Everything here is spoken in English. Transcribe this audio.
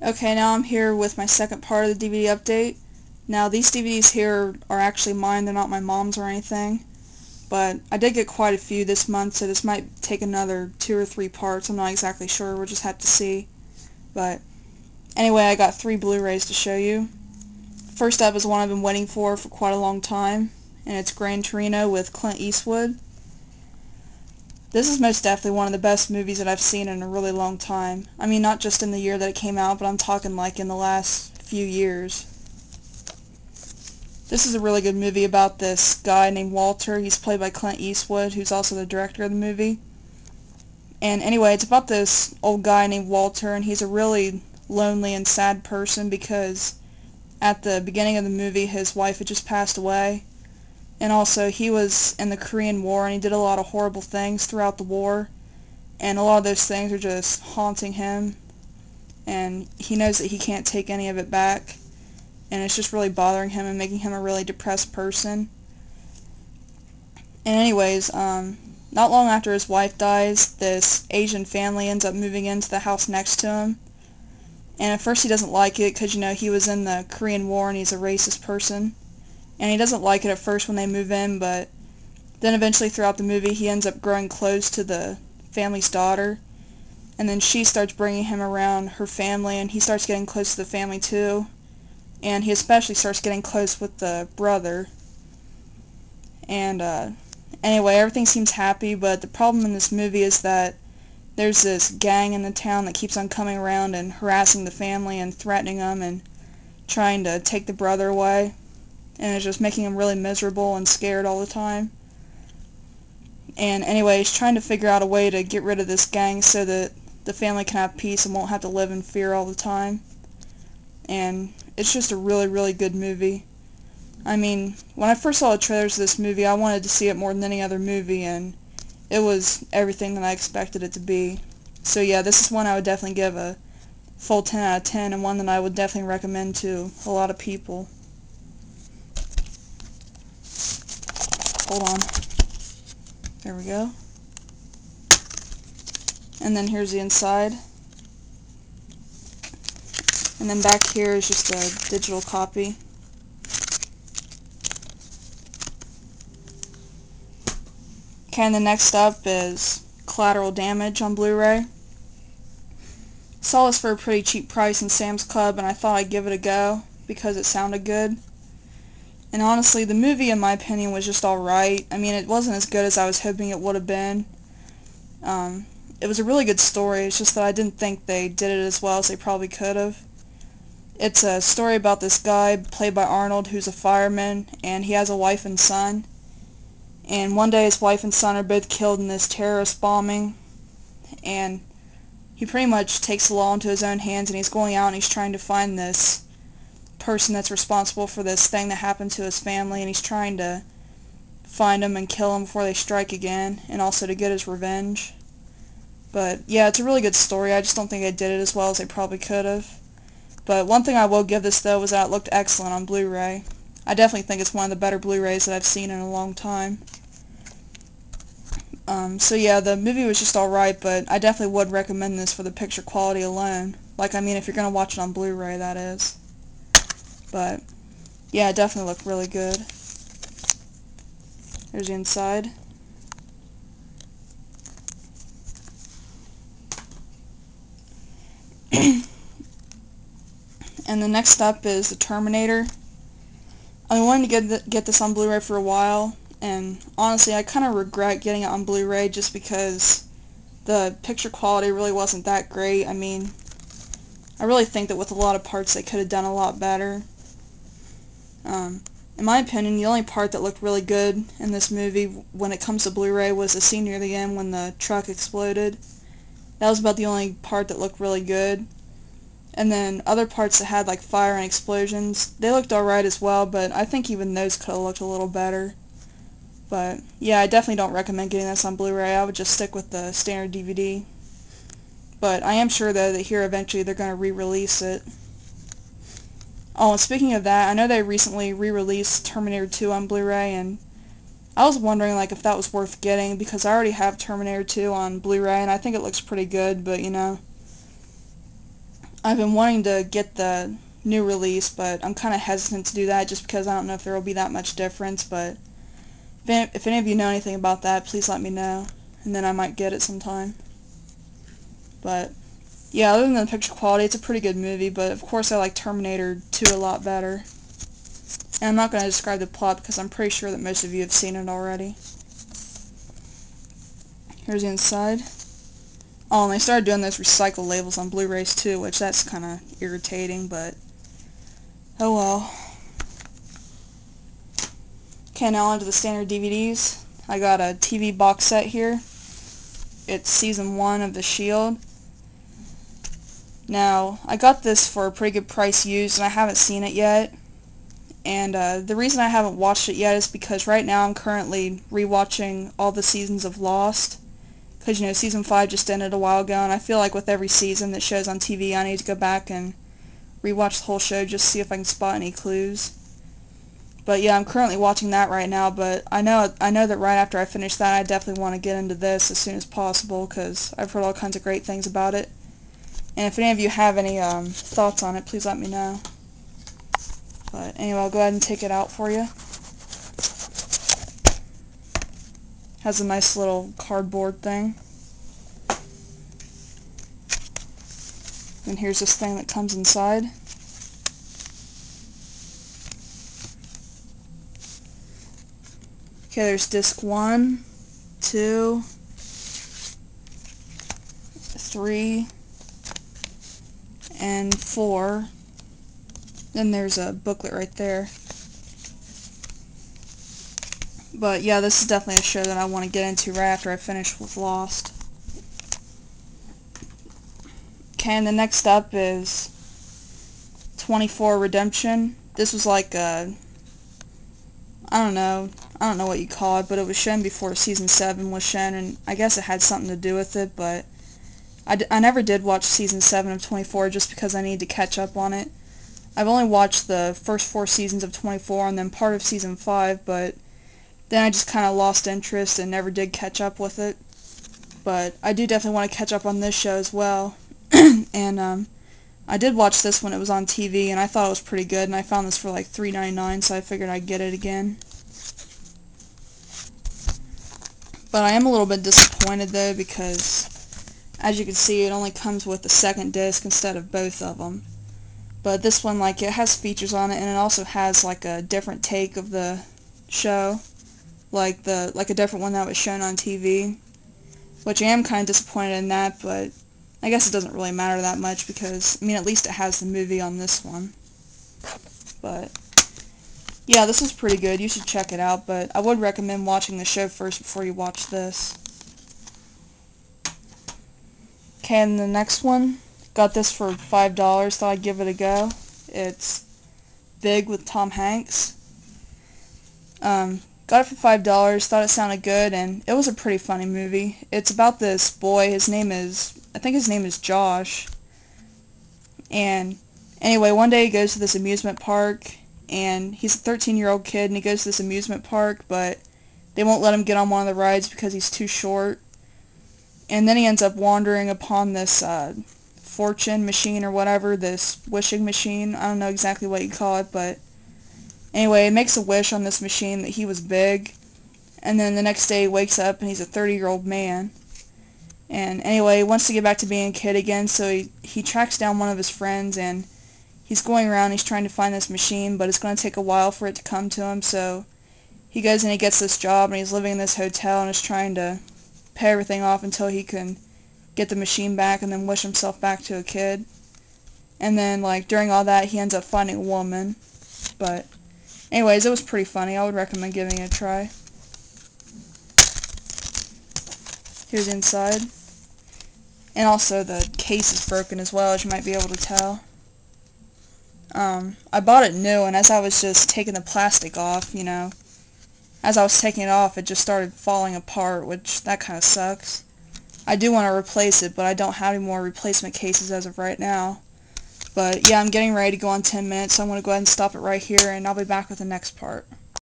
Okay, now I'm here with my second part of the DVD update. Now these DVDs here are actually mine, they're not my mom's or anything, but I did get quite a few this month, so this might take another 2 or 3 parts. I'm not exactly sure, we'll just have to see. But anyway, I got 3 Blu-rays to show you. First up is one I've been waiting for quite a long time, and it's Gran Torino with Clint Eastwood. This is most definitely one of the best movies that I've seen in a really long time. I mean, not just in the year that it came out, but I'm talking like in the last few years. This is a really good movie about this guy named Walter. He's played by Clint Eastwood, who's also the director of the movie. And anyway, it's about this old guy named Walter, and he's a really lonely and sad person because at the beginning of the movie his wife had just passed away. And also he was in the Korean War, and he did a lot of horrible things throughout the war. And a lot of those things are just haunting him, and he knows that he can't take any of it back, and it's just really bothering him and making him a really depressed person. And anyways, not long after his wife dies, this Asian family ends up moving into the house next to him. And at first he doesn't like it because, you know, he was in the Korean War and he's a racist person. And he doesn't like it at first when they move in, but then eventually throughout the movie he ends up growing close to the family's daughter. And then she starts bringing him around her family, and he starts getting close to the family too. And he especially starts getting close with the brother. And anyway, everything seems happy, but the problem in this movie is that there's this gang in the town that keeps on coming around and harassing the family and threatening them and trying to take the brother away. And it's just making him really miserable and scared all the time. And anyway, he's trying to figure out a way to get rid of this gang so that the family can have peace and won't have to live in fear all the time. And it's just a really, really good movie. I mean, when I first saw the trailers of this movie, I wanted to see it more than any other movie, and it was everything that I expected it to be. So yeah, this is one I would definitely give a full 10 out of 10, and one that I would definitely recommend to a lot of people. Hold on. There we go. And then here's the inside. And then back here is just a digital copy. Okay, and the next up is Collateral Damage on Blu-ray. Saw this for a pretty cheap price in Sam's Club, and I thought I'd give it a go because it sounded good. And honestly, the movie, in my opinion, was just alright. I mean, it wasn't as good as I was hoping it would have been. It was a really good story, it's just that I didn't think they did it as well as they probably could have. It's a story about this guy, played by Arnold, who's a fireman, and he has a wife and son. And one day his wife and son are both killed in this terrorist bombing, and he pretty much takes the law into his own hands, and he's going out and he's trying to find this person that's responsible for this thing that happened to his family, and he's trying to find him and kill him before they strike again, and also to get his revenge. But yeah, it's a really good story. I just don't think they did it as well as they probably could have. But one thing I will give this, though, was that it looked excellent on Blu-ray. I definitely think it's one of the better Blu-rays that I've seen in a long time. So yeah, the movie was just alright, but I definitely would recommend this for the picture quality alone. Like, I mean, if you're going to watch it on Blu-ray, that is. But yeah, it definitely looked really good. There's the inside. And the next up is The Terminator. I've been wanting to get this on Blu-ray for a while, and honestly I kind of regret getting it on Blu-ray just because the picture quality really wasn't that great. I mean, I really think that with a lot of parts they could have done a lot better. In my opinion, the only part that looked really good in this movie when it comes to Blu-ray was the scene near the end when the truck exploded. That was about the only part that looked really good. And then other parts that had like fire and explosions, they looked alright as well, but I think even those could have looked a little better. But yeah, I definitely don't recommend getting this on Blu-ray. I would just stick with the standard DVD. But I am sure though that here eventually they're going to re-release it. Oh, and speaking of that, I know they recently re-released Terminator 2 on Blu-ray, and I was wondering like if that was worth getting because I already have Terminator 2 on Blu-ray and I think it looks pretty good, but you know, I've been wanting to get the new release, but I'm kind of hesitant to do that just because I don't know if there will be that much difference, but if any of you know anything about that, please let me know, and then I might get it sometime. But yeah, other than the picture quality, it's a pretty good movie, but of course I like Terminator 2 a lot better. And I'm not going to describe the plot because I'm pretty sure that most of you have seen it already. Here's the inside. Oh, and they started doing those recycle labels on Blu-rays too, which that's kind of irritating, but oh well. Okay, now onto the standard DVDs. I got a TV box set here. It's season 1 of The Shield. Now, I got this for a pretty good price used, and I haven't seen it yet. And the reason I haven't watched it yet is because right now I'm currently rewatching all the seasons of Lost. Because, you know, season 5 just ended a while ago, and I feel like with every season that shows on TV, I need to go back and rewatch the whole show just to see if I can spot any clues. But yeah, I'm currently watching that right now, but I know that right after I finish that, I definitely want to get into this as soon as possible, because I've heard all kinds of great things about it. And if any of you have any thoughts on it, please let me know. But anyway, I'll go ahead and take it out for you. Has a nice little cardboard thing. And here's this thing that comes inside. Okay, there's disc 1, 2, 3, and 4. Then there's a booklet right there. But yeah, this is definitely a show that I want to get into right after I finish with Lost. Okay, and the next up is 24 Redemption. This was like a, I don't know what you call it, but it was shown before season 7 was shown, and I guess it had something to do with it, but I never did watch season 7 of 24 just because I needed to catch up on it. I've only watched the first 4 seasons of 24 and then part of season 5, but then I just kind of lost interest and never did catch up with it. But I do definitely want to catch up on this show as well. And I did watch this when it was on TV, and I thought it was pretty good, and I found this for like $3.99, so I figured I'd get it again. But I am a little bit disappointed though, because as you can see, it only comes with the second disc instead of both of them. But this one, like, it has features on it, and it also has like a different take of the show, like a different one that was shown on TV, which I am kind of disappointed in that, but I guess it doesn't really matter that much because, I mean, at least it has the movie on this one. But yeah, this is pretty good. You should check it out, but I would recommend watching the show first before you watch this. Okay, and the next one, got this for $5, thought I'd give it a go. It's Big with Tom Hanks. Got it for $5, thought it sounded good, and it was a pretty funny movie. It's about this boy, I think his name is Josh. And anyway, one day he goes to this amusement park, and he's a 13-year-old kid, and he goes to this amusement park, but they won't let him get on one of the rides because he's too short. And then he ends up wandering upon this fortune machine or whatever, this wishing machine. I don't know exactly what you call it, but anyway, he makes a wish on this machine that he was big, and then the next day he wakes up and he's a 30-year-old man. And anyway, he wants to get back to being a kid again, so he tracks down one of his friends, and he's going around, he's trying to find this machine, but it's going to take a while for it to come to him, so he goes and he gets this job, and he's living in this hotel, and is trying to pay everything off until he can get the machine back and then wish himself back to a kid. And then, like, during all that, he ends up finding a woman. But anyways, it was pretty funny. I would recommend giving it a try. Here's inside. And also the case is broken as well, as you might be able to tell. I bought it new, and as I was just taking the plastic off, you know, as I was taking it off, it just started falling apart, which that kind of sucks. I do want to replace it, but I don't have any more replacement cases as of right now. But yeah, I'm getting ready to go on 10 minutes, so I'm going to go ahead and stop it right here, and I'll be back with the next part.